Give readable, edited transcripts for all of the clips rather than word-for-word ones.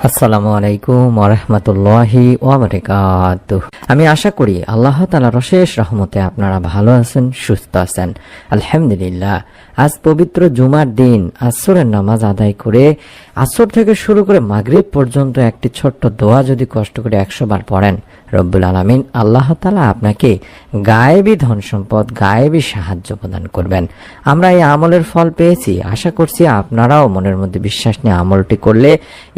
আসসালামু আলাইকুম ওয়া রাহমাতুল্লাহি ওয়া বারাকাতুহু। আমি আশা করি আল্লাহ তাআলার অশেষ রহমতে আপনারা ভালো আছেন, সুস্থ আছেন। আলহামদুলিল্লাহ। আজ পবিত্র জুমার দিন আসরের নামাজ আদায় করে আসর থেকে শুরু করে মাগরিব পর্যন্ত একটি ছোট্ট দোয়া যদি কষ্ট করে 100 বার পড়েন, রব্বুল আলামিন আল্লাহ তাআলা আপনাকে গায়েবী ধন সম্পদ, গায়েবী সাহায্য প্রদান করবেন। আমরা এই আমলের ফল পেয়েছি, আশা করছি আপনারাও মনের মধ্যে বিশ্বাস নিয়ে আমলটি করলে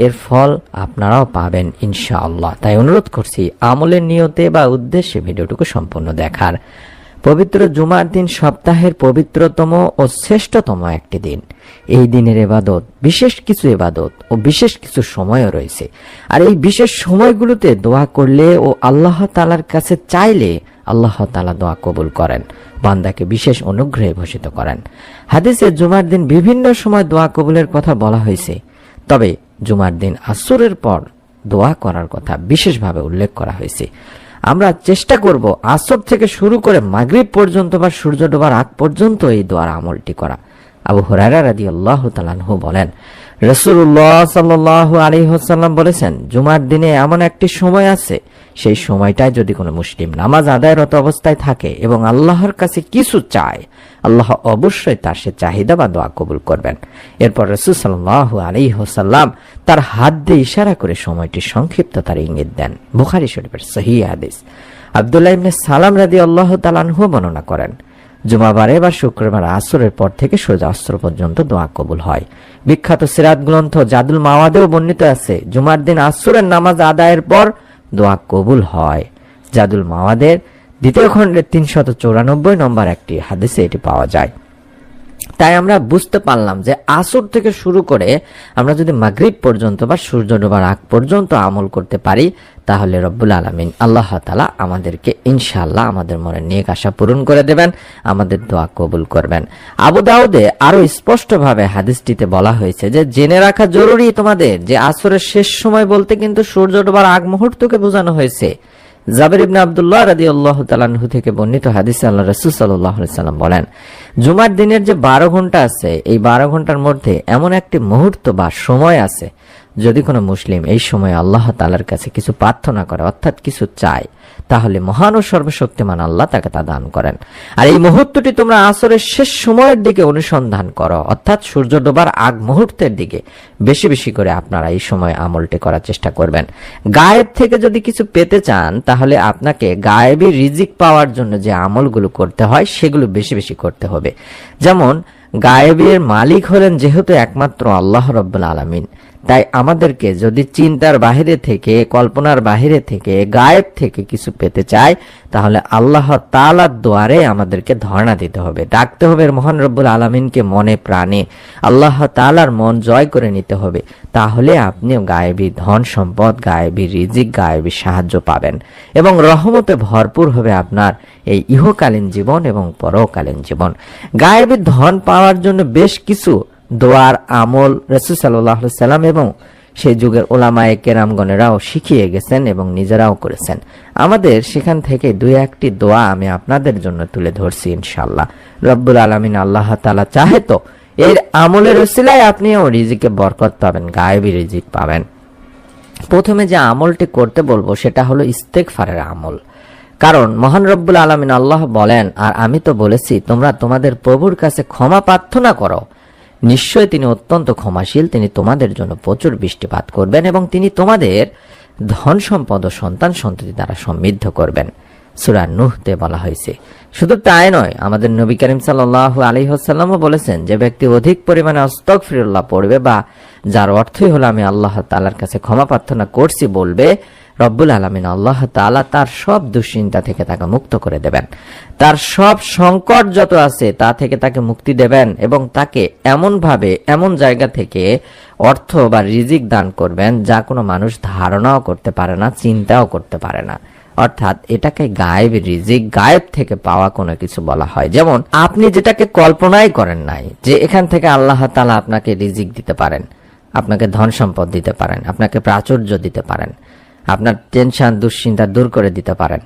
এর ফল আপনারাও পাবেন ইনশাআল্লাহ। তাই অনুরোধ করছি আমলের নিয়তে বা উদ্দেশ্যে ভিডিওটুকু সম্পূর্ণ দেখার। পবিত্র জুমার দিন সপ্তাহের পবিত্রতম ও শ্রেষ্ঠতম একটি দিন। এই দিনের ইবাদত, বিশেষ কিছু ইবাদত ও বিশেষ কিছু সময়ও রয়েছে। আর এই বিশেষ সময়গুলোতে দোয়া করলে ও আল্লাহ তাআলার কাছে চাইলে আল্লাহ তাআলা দোয়া কবুল করেন, বান্দাকে বিশেষ অনুগ্রহে ভূষিত করেন। হাদিসে জুমার দিন বিভিন্ন সময় দোয়া কবুলের কথা বলা হয়েছে, তবে জুমার দিন আসরের পর দোয়া করার কথা বিশেষভাবে উল্লেখ করা হয়েছে। আমরা চেষ্টা করব আসর থেকে শুরু করে মাগরিব পর্যন্ত বা সূর্য ডোবার আগ পর্যন্ত এই দোয়ার আমলটি করা। আবু হুরায়রা রাদিয়াল্লাহু তাআলা আনহু বলেন, রাসূলুল্লাহ সাল্লাল্লাহু আলাইহি ওয়াসাল্লাম বলেছেন, জুমার দিনে এমন একটি সময় আছে, সেই সময়টায় যদি কোনো মুসলিম নামাজ আদায়রত অবস্থায় থাকে এবং আল্লাহর কাছে কিছু চায়, আল্লাহ অবশ্যই তার সে চাহিদা বা দোয়া কবুল করবেন। এরপর রাসূল সাল্লাল্লাহু আলাইহি ওয়াসাল্লাম তার হাত দিয়ে ইশারা করে সময়টি সংক্ষিপ্ততার ইঙ্গিত দেন। বুখারী শরীফের সহিহ হাদিস। আব্দুল্লাহ ইবনে সালাম রাদিয়াল্লাহু তাআলা আনহু বর্ণনা করেন, জুমাবারে বা শুক্রবার আসরের পর থেকে সোজা আসর পর্যন্ত দোয়া কবুল হয়। বিখ্যাত সিরাত গ্রন্থ জাদুল মাওয়াদেও বর্ণিত আছে, জুমার দিন আসরের নামাজ আদায়ের পর দোয়া কবুল হয়। জাদুল মাওয়াদের 2য় খণ্ডের 394 নম্বর একটি হাদিসে এটি পাওয়া যায়। তাই আমরা বুঝতে পারলাম যে আসর থেকে শুরু করে আমরা যদি মাগরিব পর্যন্ত বা সূর্য ডোবার আগ পর্যন্ত আমল করতে পারি, তাহলে রব্বুল আলামিন আল্লাহ তাআলা আমাদেরকে ইনশাআল্লাহ আমাদের মনের নেক আশা পূরণ করে দেবেন, আমাদের দোয়া কবুল করবেন। আবু দাউদে আরো স্পষ্টভাবে হাদিসটিতে বলা হয়েছে যে জেনে রাখা জরুরি তোমাদের যে আসরের শেষ সময় বলতে কিন্তু সূর্য ডোবার আগ মুহূর্তকে বোঝানো হয়েছে। জাবের ইবনে আব্দুল্লাহ রাদিয়াল্লাহু তাআলা আনহু থেকে বর্ণিত হাদিসে আল্লাহ রাসূল সাল্লাল্লাহু আলাইহি সাল্লাম বলেন, জুমার দিনের যে 12 ঘন্টা আছে, এই 12 ঘন্টার মধ্যে এমন একটি মুহূর্ত বা সময় আছে, যদি কোনো মুসলিম এই সময় আল্লাহ তাআলার কাছে কিছু প্রার্থনা করে, অর্থাৎ কিছু চায়, তাহলে মহান ও সর্বশক্তিমান আল্লাহ তাকে তা দান করেন। আর এই মুহূর্তটি তোমরা আসরের শেষ সময়ের দিকে অনুসন্ধান করো, অর্থাৎ সূর্য ডোবার আগ মুহূর্তের দিকে বেশি বেশি করে আপনারা এই সময় আমলটি করার চেষ্টা করবেন। গায়েব থেকে যদি কিছু পেতে চান, তাহলে আপনাকে গায়েবী রিজিক পাওয়ার জন্য যে আমলগুলো করতে হয় সেগুলো বেশি বেশি করতে হবে। যেমন গায়েবের মালিক হলেন যেহেতু একমাত্র আল্লাহ রাব্বুল আলামিন, তাই আমাদেরকে যদি চিন্তার বাহিরে থেকে, কল্পনার বাহিরে থেকে, গায়েব থেকে কিছু পেতে চাই, তাহলে আল্লাহ তাআলার দুয়ারে আমাদেরকে ধর্ণা দিতে হবে, ডাকতে হবে মহান রব্বুল আলামিনকে মনে প্রাণে, আল্লাহ তাআলার মন জয় করে নিতে হবে। তাহলে আপনি গায়েবী ধন সম্পদ, গায়েবী রিজিক, গায়েবী সাহায্য পাবেন এবং রহমতে ভরপুর হবে আপনার এই ইহকালীন জীবন এবং পরকালীন জীবন। গায়েবী ধন পাওয়ার জন্য বেশ কিছু দোয়ার আমল রাসূল সাল্লাল্লাহু আলাইহি সাল্লাম এবং সেই যুগের উলামায়ে কেরামগণেরাও শিখিয়ে গেছেন এবং নিজেরাও করেছেন। আমাদের সেখান থেকে 2-1টি দোয়া আমি আপনাদের জন্য তুলে ধরছি ইনশাআল্লাহ। রব্বুল আলামিন আল্লাহ তাআলা চাহে তো এর আমলের ওসিলায় আপনিও রিজিকে বরকত পাবেন, গায়েবী রিজিক পাবেন। প্রথমে যে আমলটি করতে বলবো সেটা হলো ইস্তেগফারের আমল। কারণ মহান রব্বুল আলামিন আল্লাহ বলেন, আর আমি তো বলেছি তোমরা তোমাদের প্রভুর কাছে ক্ষমা প্রার্থনা করো, নিশ্চয় তিনি অত্যন্ত ক্ষমাশীল, তিনি তোমাদের জন্য প্রচুর বৃষ্টিপাত করবেন এবং তিনি তোমাদের ধন সম্পদ ও সন্তান সন্ততি দ্বারা সমৃদ্ধ করবেন। সূরা নূহতে বলা হয়েছে। শুধু তাই নয়, আমাদের নবী করিম সাল্লাল্লাহু আলাইহি ওয়াসাল্লামও বলেছেন, যে ব্যক্তি অধিক পরিমাণে আস্তাগফিরুল্লাহ পড়বে বা যার অর্থই হলো আমি আল্লাহ তাআলার কাছে ক্ষমা প্রার্থনা করছি বলবে, রব্বুল আলামিন আল্লাহ তাআলা তার সব দুশ্চিন্তা থেকে তাকে মুক্ত করে দেবেন, তার সব সংকট যত আছে তা থেকে তাকে মুক্তি দেবেন এবং তাকে এমন ভাবে, এমন জায়গা থেকে অর্থ বা রিজিক দান করবেন যা কোনো মানুষ ধারণাও করতে পারে না, চিন্তাও করতে পারে না। অর্থাৎ এটাকে গায়েব রিজিক, গায়েব থেকে পাওয়া কোনো কিছু বলা হয়। যেমন আপনি যেটাকে কল্পনাই করেন নাই যে এখান থেকে আল্লাহ তাআলা আপনাকে রিজিক দিতে পারেন, আপনাকে ধন সম্পদ দিতে পারেন, আপনাকে প্রাচুর্য দিতে পারেন, আপনার টেনশন দুশ্চিন্তা দূর করে দিতে পারেন,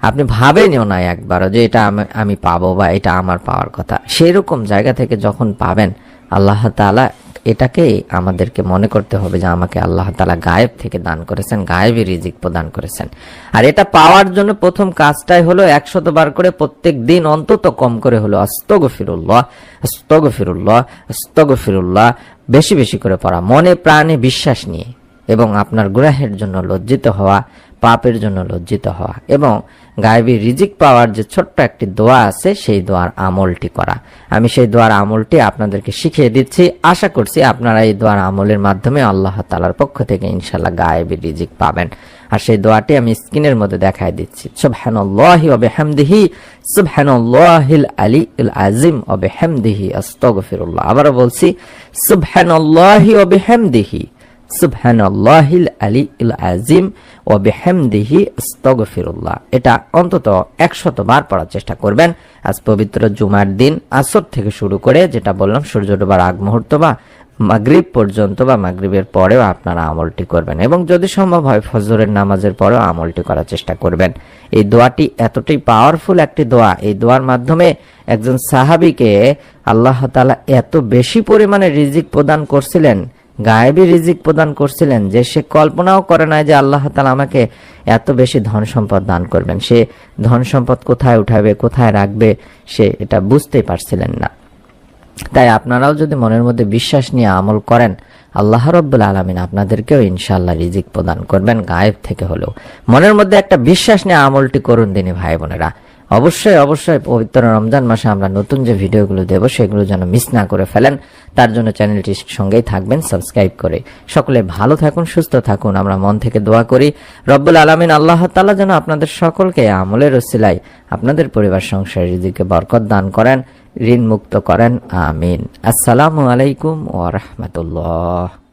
আপনি ভাবেনও না একবারও যে এটা আমি পাবো বা এটা আমার পাওয়ার কথা। সেই রকম জায়গা থেকে যখন পাবেন, আল্লাহ তাআলা এটাকে আমাদেরকে মনে করতে হবে যে আমাকে আল্লাহ তাআলা গায়েব থেকে দান করেছেন, গায়েবী রিজিক প্রদান করেছেন। আর এটা পাওয়ার জন্য প্রথম কাজটাই হলো 100 বার করে প্রত্যেক দিন অন্তত কম করে হলো আস্তাগফিরুল্লাহ আস্তাগফিরুল্লাহ আস্তাগফিরুল্লাহ বেশি বেশি করে পড়া, মনে প্রাণে বিশ্বাস নিয়ে, এবং আপনার গুনাহের জন্য লজ্জিত হওয়া, পাপের জন্য লজ্জিত হওয়া, এবং গায়েবী রিজিক পাওয়ার যে ছোট্ট একটি দোয়া আছে সেই দোয়ার আমলটি করা। আমি সেই দোয়ার আমলটি আপনাদেরকে শিখিয়ে দিচ্ছি। আশা করছি আপনারা এই দোয়ার আমলের মাধ্যমে আল্লাহ তাআলার পক্ষ থেকে ইনশাআল্লাহ গায়েবী রিজিক পাবেন। আর সেই দোয়াটি আমি স্ক্রিনের মধ্যে দেখায় দিচ্ছি। সুবহানাল্লাহি ওয়া বিহামদিহি সুবহানাল্লাহিল আলিয়্যিল আযীম ওয়া বিহামদিহি আস্তাগফিরুল্লাহ। আবারও বলছি, সুবহানাল্লাহি ওয়া বিহামদিহি সুবহানাল্লাহিল আলিয়্যিল আযীম ওয়া বিহামদিহি আস্তাগফিরুল্লাহ। এটা অন্তত 100 বার পড়ার চেষ্টা করবেন। আজ পবিত্র জুমার দিন আসর থেকে শুরু করে, যেটা বললাম সূর্য ডোবার আগ মুহূর্ত বা মাগরিব পর্যন্ত বা মাগরিবের পরেও আপনারা আমলটি করবেন, এবং যদি সম্ভব হয় ফজরের নামাজের পরেও আমলটি করার চেষ্টা করবেন। এই দোয়াটি এতটাই পাওয়ারফুল একটি দোয়া, এই দোয়ার মাধ্যমে একজন সাহাবীকে আল্লাহ তাআলা এত বেশি পরিমাণে রিজিক প্রদান করছিলেন, গায়েবী রিজিক প্রদান করছিলেন, যে সে কল্পনাও করে নাই যে আল্লাহ তাআলা আমাকে এত বেশি ধন সম্পদ দান করবেন। সে ধন সম্পদ কোথায় উঠাবে, কোথায় রাখবে, সে এটা বুঝতেই পারছিলেন না। তাই আপনারাও যদি মনের মধ্যে বিশ্বাস নিয়ে আমল করেন, আল্লাহ রাব্বুল আলামিন আপনাদেরকেও ইনশাআল্লাহ রিজিক প্রদান করবেন, গায়েব থেকে হলেও। মনের মধ্যে একটা বিশ্বাস নিয়ে আমলটি করুন দিনী ভাই বোনেরা। অবশ্যই অবশ্যই পবিত্র রমজান মাসে আমরা নতুন যে ভিডিওগুলো দেব সেগুলো যেন মিস না করে ফেলেন, তার জন্য চ্যানেলটির সঙ্গেই থাকবেন সাবস্ক্রাইব করে। সকলে ভালো থাকুন, সুস্থ থাকুন, আমরা মন থেকে দোয়া করি রব্বুল আলামিন আল্লাহ তাআলা যেন আপনাদের সকলকে আমলের ওসিলায় আপনাদের পরিবার সংসার রিজিকে বরকত দান করেন, ঋণ মুক্ত করেন, আমিন। আসসালামু আলাইকুম ওয়া রাহমাতুল্লাহ।